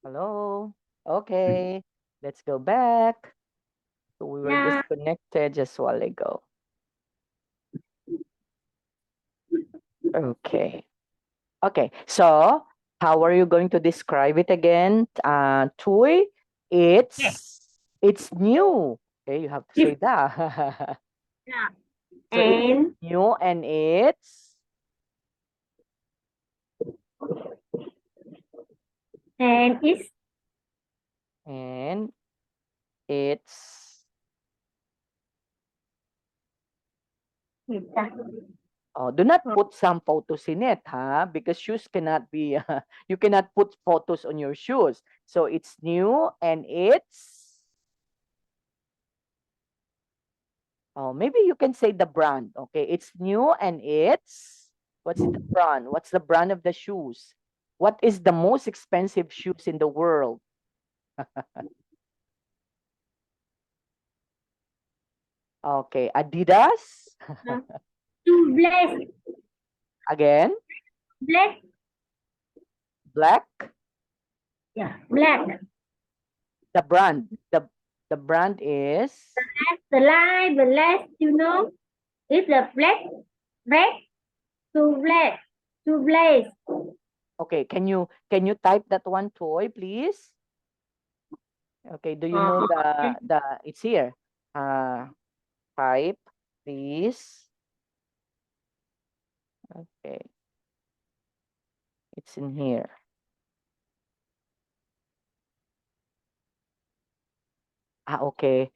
Hello. Okay, let's go back. So we were Yeah. disconnected just a while ago. Okay. Okay. So how are you going to describe it again? Toy, Yes. it's new. Okay, you have to say that. Yeah. So it's And new and and it's and it's oh, do not put some photos in it, huh? Because shoes cannot be, you cannot put photos on your shoes. So it's new and oh, maybe you can say the brand. Okay, it's new and what's the brand? What's the brand of the shoes? What is the most expensive shoes in the world? Okay, Adidas. two black, Again, black, black. yeah, black. The brand. The brand is The line, the last, it's a black, red, two black, two black. okay. Can you type that one toy, please? Okay, do you know Okay. the it's here. Uh Type, please. Okay, it's in here. Okay.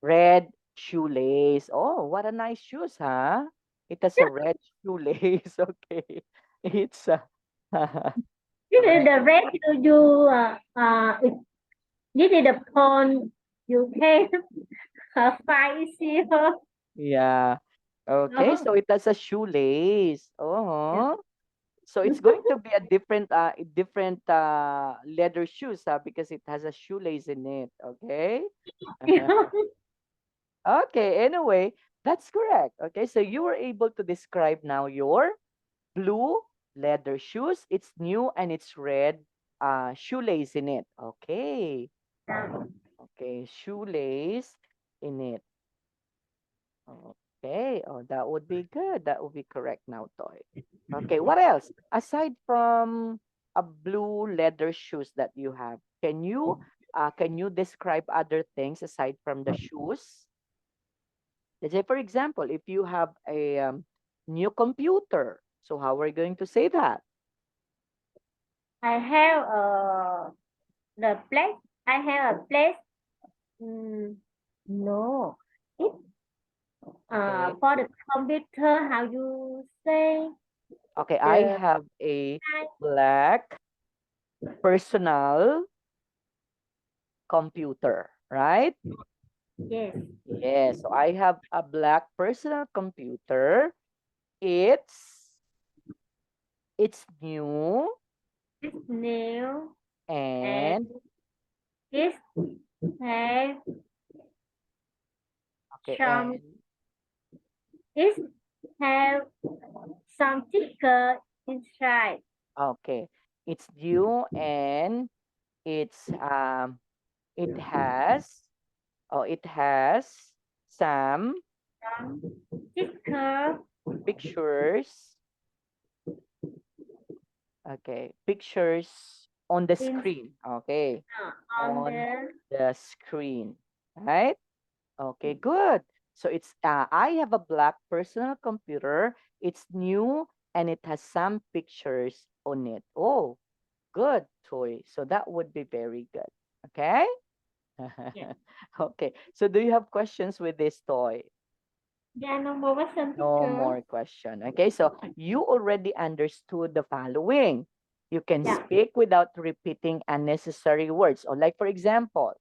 Red shoelace. Oh, what a nice shoes, huh? It has a red shoelace. Okay. It's This is red. the red this is the phone you can find here. Yeah. Okay, so it has a shoelace. Oh. So it's going to be a different leather shoes, because it has a shoelace in it. Okay. Okay, anyway, that's correct. Okay, so you were able to describe now your blue leather shoes. It's new and it's red shoelace in it. Okay. Okay, shoelace in it. Okay. Oh, that would be good. That would be correct now, Toy. Okay, what else? Aside from a blue leather shoes that you have, can you describe other things aside from the shoes? Let's say, for example, if you have a new computer, so how are you going to say that? I have the place. I have a place. No, it's Okay. for the computer. How you say Okay, I the have a black personal computer, right? yes, Yes, so I have a black personal computer. It's it's new it's new and and it have okay some. and It have some sticker inside. okay. It's new and it's it has it has some Some sticker pictures. Okay, pictures on the in, screen. Okay, on on the the screen, right? Okay, good. So it's I have a black personal computer. It's new and it has some pictures on it. Oh, good, Toy. So that would be very good. Okay? yes. Okay. So do you have questions with this toy? Yeah, no more some No sticker. more question. Okay, so you already understood the following. You can Yeah. speak without repeating unnecessary words. Or like for example,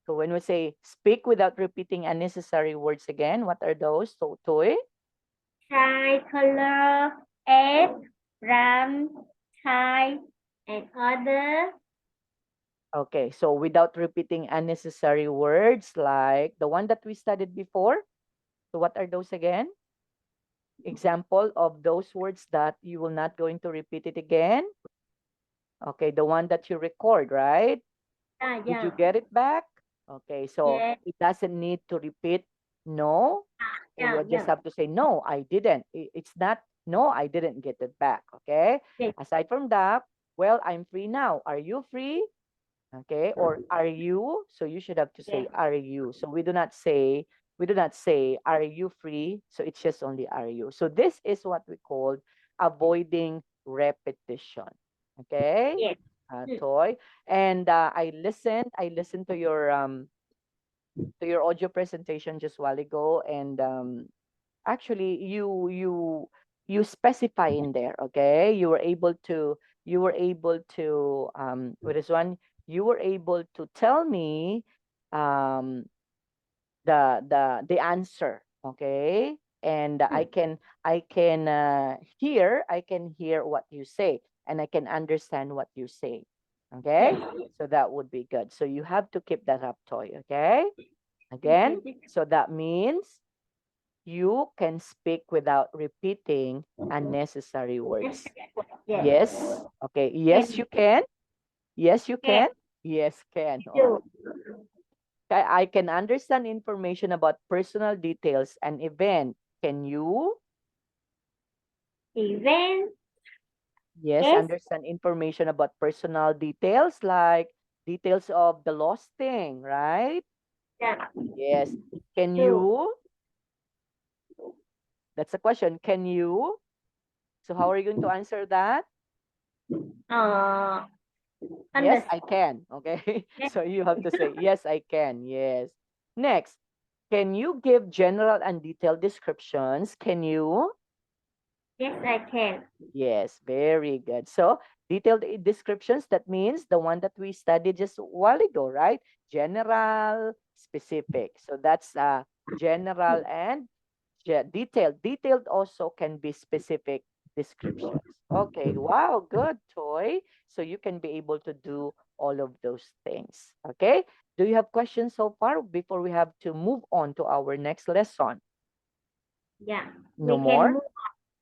so when we say speak without repeating unnecessary words again, what are those? So toy. Tricolor, egg, ram, tie, and other. Okay, so without repeating unnecessary words like the one that we studied before. So what are those again? Example of those words that you will not going to repeat it again. Okay, the one that you record, right? Did you Yeah. get it back? Okay, so Yeah. it doesn't need to repeat no. So you just Yeah. have to say, no, I didn't. It's not, no, I didn't get it back. Okay. Yes. Aside from that, well, I'm free now. Are you free? Okay. Or are you? So you should have to say, Yes. are you? So we do not say, are you free? So it's just only are you. So this is what we call avoiding repetition. Okay. Yes. Toy. And I listened to your audio presentation just a while ago, and actually you specify in there. Okay, you were able to what is one, you were able to tell me um the answer. Okay, and I can hear what you say, and I can understand what you say. Okay, Yes. so that would be good. So you have to keep that up, Toy. Okay, Thank again, you. so that means you can speak without repeating unnecessary words. Yes. Yes. Okay. Yes, Can. you can. Yes, you Can can. Yes, can. do. I can understand information about personal details and event. Can you? Event. Yes, Yes. understand information about personal details like details of the lost thing, right? Yeah. Yes. Can Do. you? That's a question. Can you? So how are you going to answer that? Uh. Yes, I Understand. can. Okay. Yes. So you have to say, yes, I can. Yes. Next, can you give general and detailed descriptions? Can you? Yes, I can. Yes, very good. So detailed descriptions, that means the one that we studied just a while ago, right? General, specific. So that's general and detailed. Detailed also can be specific descriptions. Okay, wow, good, Toy. So you can be able to do all of those things. Okay, do you have questions so far before we have to move on to our next lesson? Yeah. No We can more? move.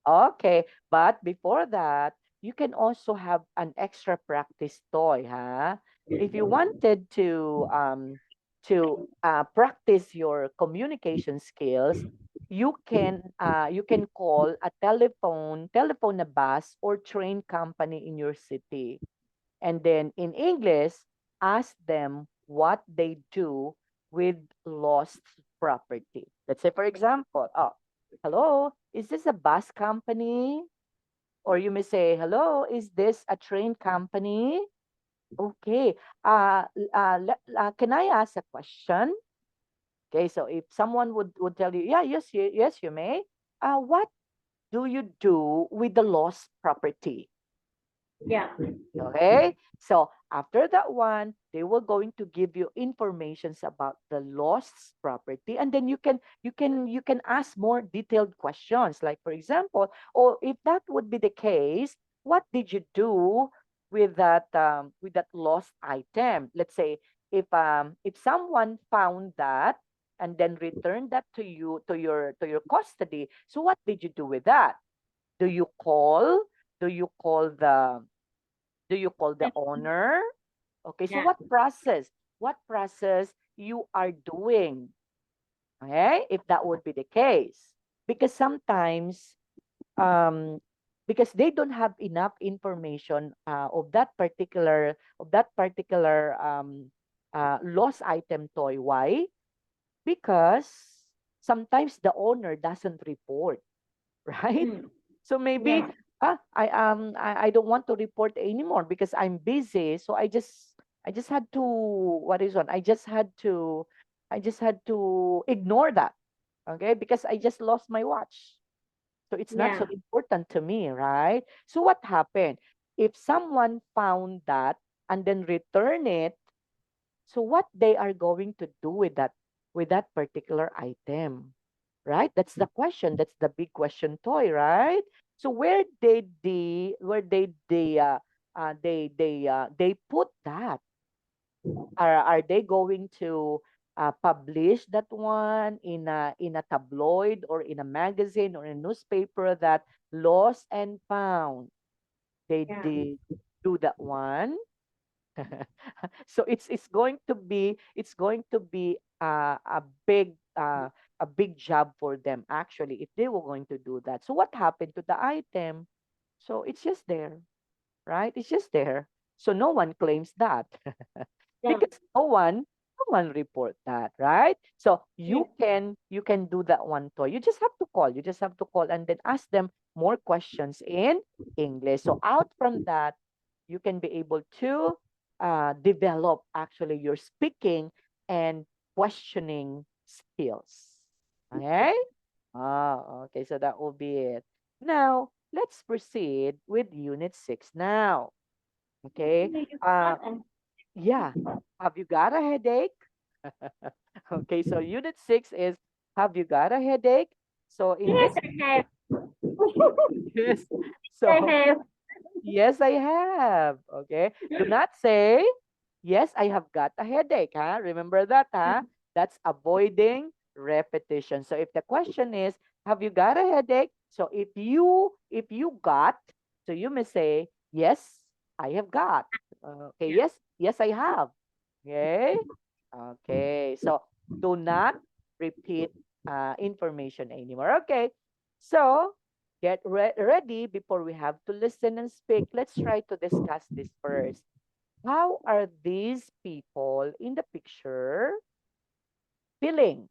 Okay, but before that, you can also have an extra practice toy, huh? If you wanted to practice your communication skills, you can call a telephone a bus or train company in your city, and then in English, ask them what they do with lost property. Let's say, for example, oh, hello, is this a bus company? Or you may say, hello, is this a train company? Okay. Can I ask a question? Okay, so if someone would tell you, yeah, yes, you may. What do you do with the lost property? Yeah. Okay, so after that one, they were going to give you informations about the lost property, and then you can ask more detailed questions. Like for example, or if that would be the case, what did you do with that lost item? Let's say if someone found that and then returned that to you to your custody, so what did you do with that? Do you call? Do you call the owner? Okay, so Yeah. what process you are doing? Okay, if that would be the case. Because sometimes, um, because they don't have enough information of that particular lost item toy. Why? Because sometimes the owner doesn't report, right? Mm. So maybe Yes. I don't want to report anymore because I'm busy. So I just had to what is one? I just had to ignore that. Okay, because I just lost my watch. So it's not so Yeah. important to me, right? So what happened? If someone found that and then return it, so what they are going to do with that particular item? Right? That's the question. That's the big question toy, right? So they put that? Are they going to publish that one in a tabloid or in a magazine or a newspaper that lost and found? They Yeah. did. do that one. So it's going to be a big job for them actually if they were going to do that. So what happened to the item? So it's just there, right? It's just there. So no one claims that Yeah. because no one report that, right? So Yes. you can do that one toy. You just have to call. You just have to call and then ask them more questions in English. So out from that, you can be able to develop actually your speaking and questioning skills. Okay? Okay. So that will be it. Now, let's proceed with Unit 6 now. Okay. You Uh, got a- yeah. Have you got a headache? Okay. So Unit 6 is, have you got a headache? So in Yes, this, I have. yes. I So have. yes, I have. Okay. Do not say, yes, I have got a headache. Huh? Remember that, huh? That's avoiding repetition. So if the question is, have you got a headache? So if you got, so you may say, yes, I have got. Okay, yes, yes, I have. Okay. Okay. So do not repeat information anymore. Okay. So get ready before we have to listen and speak. Let's try to discuss this first. How are these people in the picture feeling?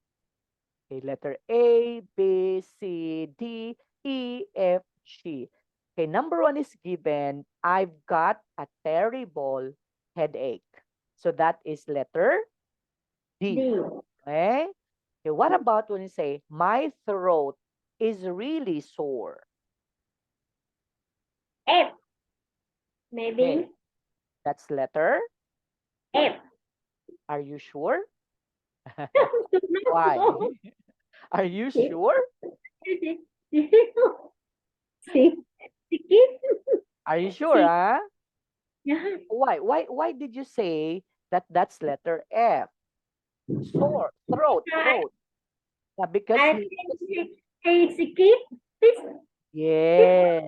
Okay, letter A, B, C, D, E, F, G. Okay, number one is given. I've got a terrible headache. So that is letter D. D. Okay. Okay, what about when you say, my throat is really sore? F. Okay, Maybe that's letter. F. Are you sure? Not Why? so. Are you sure? See, see, Are you sure, see. huh? Yeah. Why did you say that that's letter F? Sore, throat. Yeah, because I he is, think he skip this yes,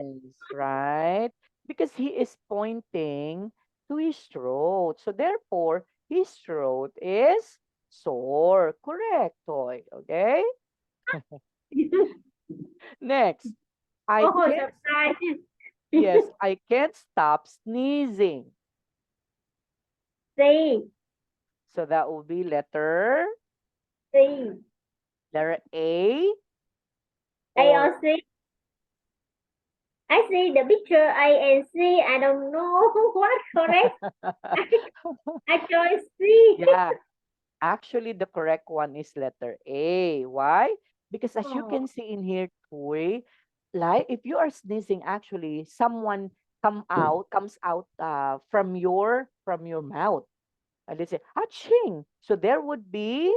right? Because he is pointing to his throat. So therefore, his throat is sore. Correct, Toy. Okay? Next, I oh, can't, surprise. yes, I can't stop sneezing. C, So that will be C. letter A I or also I see the picture I and C. I don't know what correct. I chose C. yeah, actually the correct one is letter A. Why? Because as you Oh, can see in here, Toy, like if you are sneezing, actually someone comes out from your mouth. And they say, aching. So there would be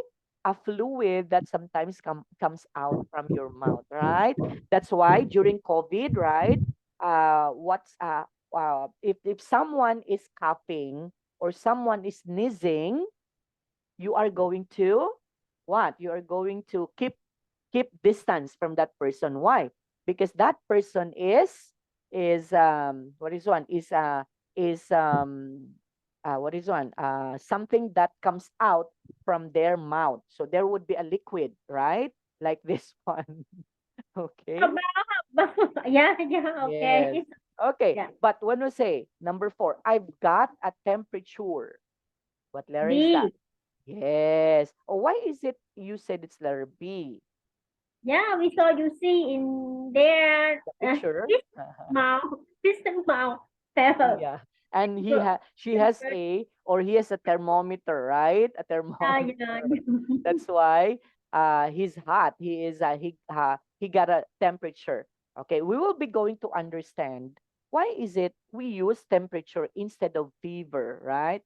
a fluid that sometimes comes out from your mouth, right? That's why during COVID, right? What's if someone is coughing or someone is sneezing, you are going to what? You are going to keep distance from that person. Why? Because that person is what is one is what is one something that comes out from their mouth. So there would be a liquid, right? Like this one. Okay. yeah, yeah, Yes. okay. Okay. Yeah. But when we say number 4, I've got a temperature. What letter is that? B. Yes. Oh, why is it you said it's letter B? Yeah, we saw you see in there. The picture? This mouth, this mouth. So, Yeah. And so, she has a or he has a thermometer, right? A yeah, yeah. thermometer. That's why he's hot. He got a temperature. Okay, we will be going to understand why is it we use temperature instead of fever, right?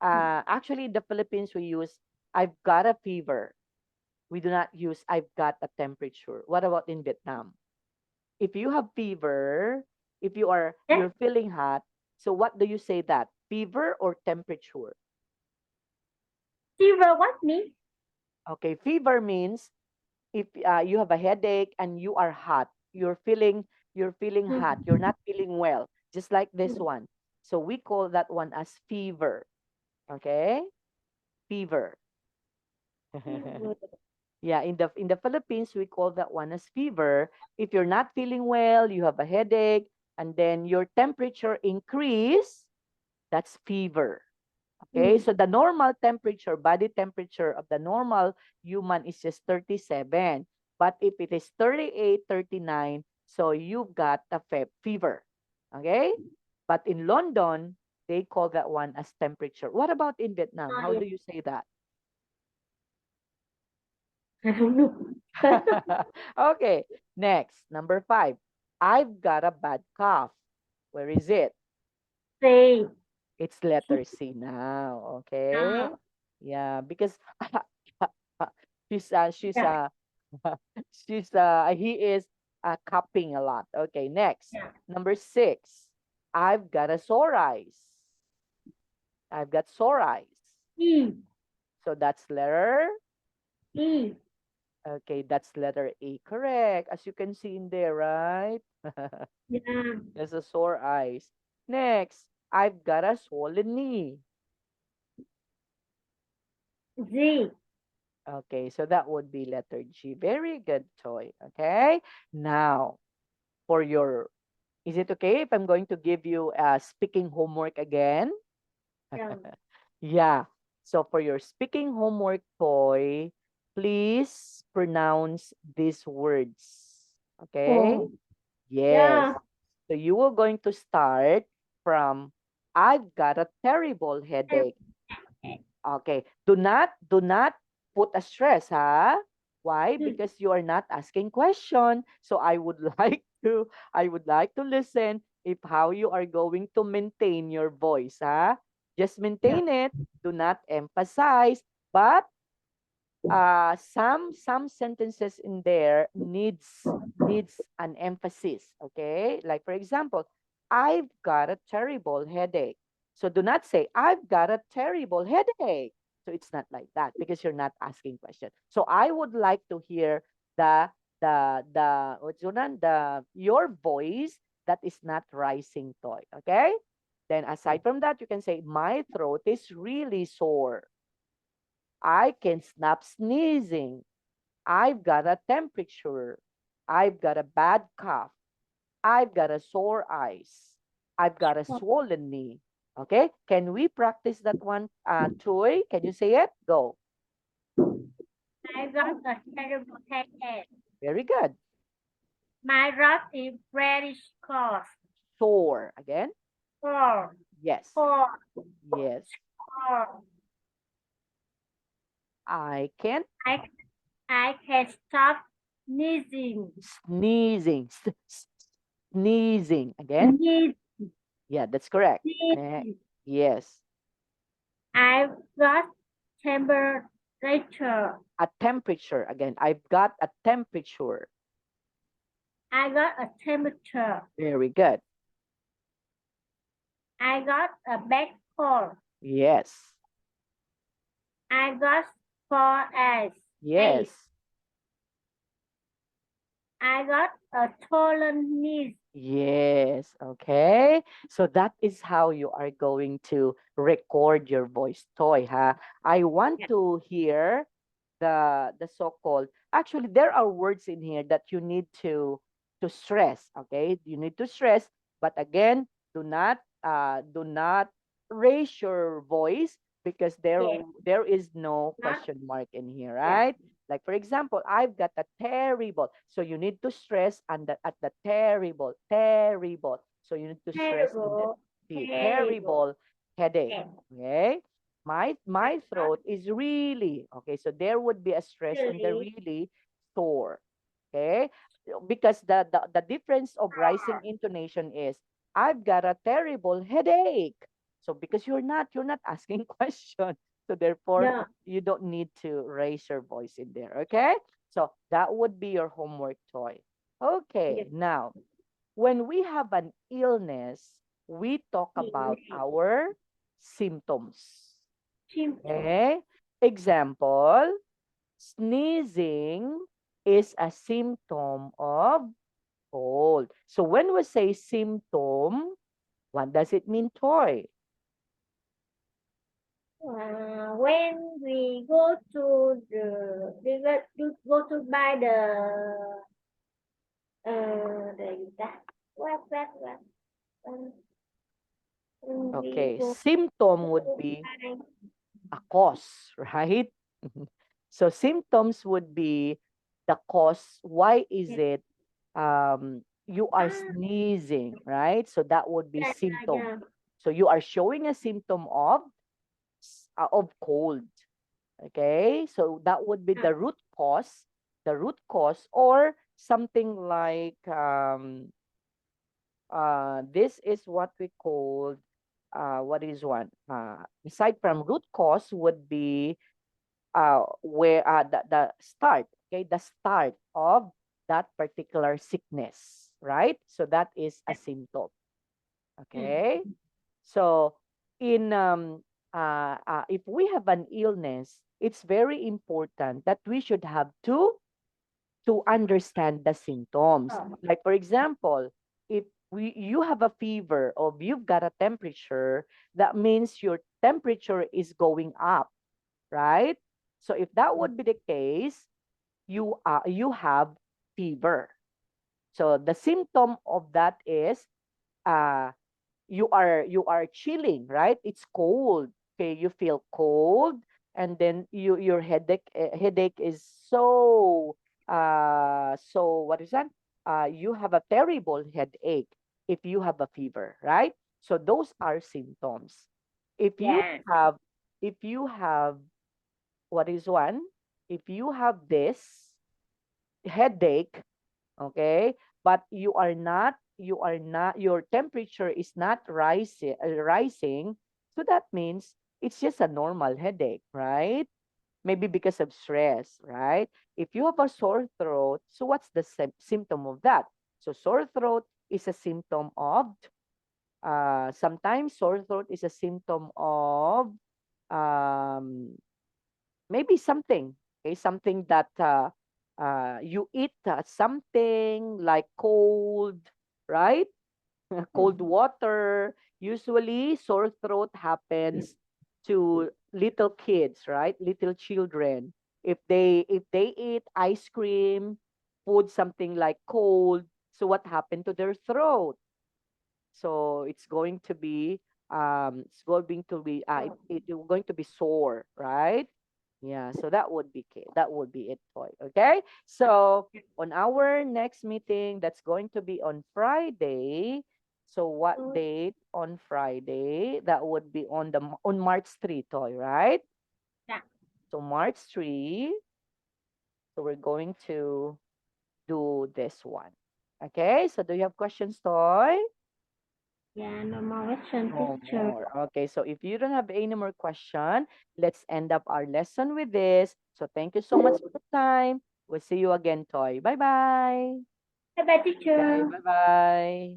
Actually, in the Philippines we use I've got a fever. We do not use I've got a temperature. What about in Vietnam? If you have fever, if Yeah, you're feeling hot, so what do you say that? Fever or temperature? zero what me? Okay, fever means if you have a headache and you are hot, you're feeling hot, you're not feeling well, just like this one. So we call that one as fever. Okay? Fever. Yeah, in the Philippines, we call that one as fever. If you're not feeling well, you have a headache, and then your temperature increase, that's fever. Okay, so the normal temperature, body temperature of the normal human is just 37. But if it is 38, 39, so you've got a fever. Okay, but in London, they call that one as temperature. What about in Vietnam? How do you say that? I don't know. Okay, next, number 5. I've got a bad cough. Where is it? Say It's letter C now. Okay. now. Yeah, because she's Yeah, he is coughing a lot. Okay, next. yeah. Number 6. I've got a sore eyes. I've got sore eyes. E, So that's letter. E. Okay, that's letter A. Correct. As you can see in there, right? Yeah. There's a sore eyes. Next, I've got a swollen knee. Z. Okay, so that would be letter G. Very good, Toy. Okay, now for your, is it okay if I'm going to give you a speaking homework again? Yeah. Yeah. So for your speaking homework, Toy, please pronounce these words. Okay? Oh. Yes. Yeah. So you are going to start from I've got a terrible headache. Okay. Do not put a stress, huh? Why? Because you are not asking question. So I would like to listen if how you are going to maintain your voice, huh? Just Yeah. maintain it. Do not emphasize. But some sentences in there needs an emphasis. Okay, like for example, I've got a terrible headache. So do not say I've got a terrible headache. So it's not like that because you're not asking question. So I would like to hear the what's yun, the your voice that is not rising, Toy. Okay, then aside from that you can say my throat is really sore. I can stop sneezing. I've got a temperature. I've got a bad cough. I've got a sore eyes. I've got a swollen knee. Okay, can we practice that one? Troy, can you say it? Go. I got a terrible headache. Very good. My throat is very cold. Sore. Again? Cold. Yes. Cold. Yes. Cold. I can't I I can stop sneezing. sneezing. Sneezing. Again? Sneeze, Yeah, that's correct. sneeze. Yes. I've got temperature. A temperature. Again, I've got a temperature. I got a temperature. Very good. I got a bad cold. Yes. I got sore eyes. Yes. I got a swollen knees. Yes. Okay. So that is how you are going to record your voice, Toy, huh? I want Yeah. to hear the so-called, actually there are words in here that you need to stress. Okay, you need to stress, but again, do not raise your voice because there Yeah. there is no Not, question mark in here, yeah. right? Like for example, I've got a terrible, so you need to stress and at the terrible, terrible, so you need to stress in the Terrible. Terrible. terrible headache. Yeah. Okay, my throat is really, okay, so there would be a stress in the Really really sore. Okay, because the difference of rising intonation is I've got a terrible headache. So because you're not asking question, so therefore yeah. you don't need to raise your voice in there. Okay, so that would be your homework, Toy. Okay, Yes. now when we have an illness, we talk about our symptoms. Symptom. Okay? Example, sneezing is a symptom of cold. So when we say symptom, What does it mean, toy? When we go to the we go to buy the what when we Okay, go symptom would to be buy a cause, right? So symptoms would be the cause. Why is it you are ah sneezing, right? So that would be yeah symptom. yeah So you are showing a symptom of cold. Okay, so that would be yeah the root cause, or something like this is what we call what is one aside from root cause would be where the start, okay, the start of that particular sickness, right? So that is a symptom. Okay, so in if we have an illness, it's very important that we should have to understand the symptoms. oh Like for example, if you have a fever or you've got a temperature, that means your temperature is going up, right? So if that would be the case, you have fever. So the symptom of that is uh you are chilling, right? It's cold. Okay, you feel cold, and then your headache is so what is that? You have a terrible headache if you have a fever, right? So those are symptoms. If you yeah have if you have what is one? If you have this headache, okay, but you are not your temperature is not rising, so that means it's just a normal headache, right? Maybe because of stress, right? If you have a sore throat, so what's the symptom of that? So sore throat is a symptom of sometimes sore throat is a symptom of um maybe something, okay, something that you eat something like cold, right? Cold water. Usually, sore throat happens to little kids, right? Little children. If they eat ice cream, food something like cold, so what happened to their throat? So it's going to be sore, right? Yeah, so that would be it, Toy. Okay? So on our next meeting, that's going to be on Friday. So what date on Friday? That would be on March 3, Toy, right? yeah So March 3, so we're going to do this one. Okay? So do you have questions, Toy? yeah no more question No teacher. more. Okay, so if you don't have any more question, let's end up our lesson with this. So thank you so much for the time. We'll see you again, Toy. Bye-bye. Bye bye Okay, teacher. bye-bye.